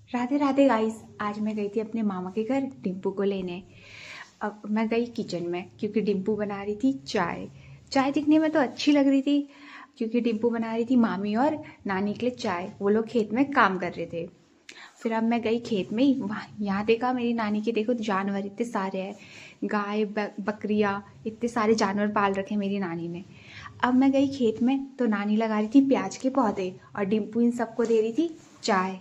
Radhe Radhe guys. आज मैं गई थी अपने मामा के घर डिम्पू को लेने। अब मैं गई किचन में क्योंकि डिम्पू बना रही थी चाय। चाय दिखने में तो अच्छी लग रही थी क्योंकि डिम्पू बना रही थी मामी और नानी के लिए चाय। वो लोग खेत में काम कर रहे थे। फिर अब मैं गई खेत में ही, वहाँ यहाँ देखा मेरी नानी के, देखो जानवर इतने सारे हैं, गाय बकरियाँ, इतने सारे जानवर पाल रखे मेरी नानी ने। अब मैं गई खेत में तो नानी लगा रही थी प्याज के पौधे और डिम्पू इन सबको दे रही थी चाय।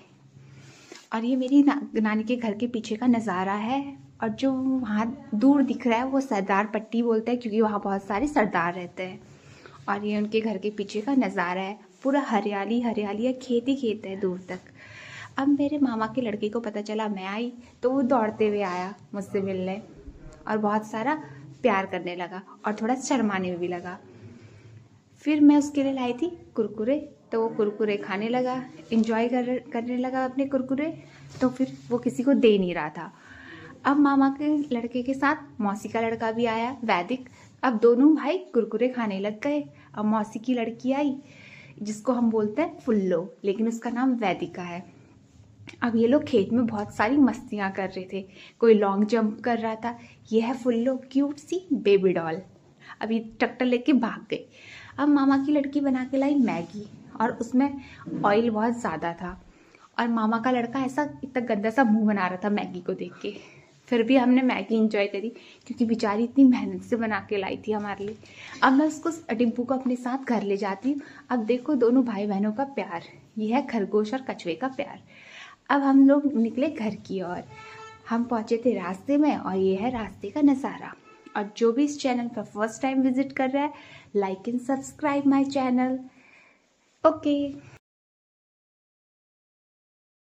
और ये मेरी नानी के घर के पीछे का नज़ारा है। और जो वहाँ दूर दिख रहा है वो सरदार पट्टी बोलते हैं क्योंकि वहाँ बहुत सारे सरदार रहते हैं। और ये उनके घर के पीछे का नज़ारा है, पूरा हरियाली हरियाली है, खेत ही खेत है दूर तक। अब मेरे मामा के लड़के को पता चला मैं आई तो वो दौड़ते हुए आया मुझसे मिलने और बहुत सारा प्यार करने लगा और थोड़ा शर्माने भी लगा। फिर मैं उसके लिए लाई थी कुरकुरे, तो वो कुरकुरे खाने लगा, इंजॉय करने लगा अपने कुरकुरे। तो फिर वो किसी को दे नहीं रहा था। अब मामा के लड़के के साथ मौसी का लड़का भी आया वैदिक। अब दोनों भाई कुरकुरे खाने लग गए। अब मौसी की लड़की आई जिसको हम बोलते हैं फुल्लो, लेकिन उसका नाम वैदिका है। अब ये लोग खेत में बहुत सारी मस्तियाँ कर रहे थे। कोई लॉन्ग जंप कर रहा था। ये है फुल्लो, क्यूट सी बेबी डॉल। अभी ट्रैक्टर लेके भाग गई। अब मामा की लड़की बना के लाई मैगी और उसमें ऑयल बहुत ज़्यादा था। और मामा का लड़का ऐसा इतना गंदा सा मुंह बना रहा था मैगी को देख के। फिर भी हमने मैगी इंजॉय करी क्योंकि बेचारी इतनी मेहनत से बना के लाई थी हमारे लिए। अब मैं उसको डिम्पू को अपने साथ घर ले जाती हूँ। अब देखो दोनों भाई बहनों का प्यार, ये है खरगोश और कछुए का प्यार। अब हम लोग निकले घर की ओर। हम पहुंचे थे रास्ते में और ये है रास्ते का नज़ारा। और जो भी इस चैनल पर फर्स्ट टाइम विजिट कर रहा है, like and subscribe my channel. Okay.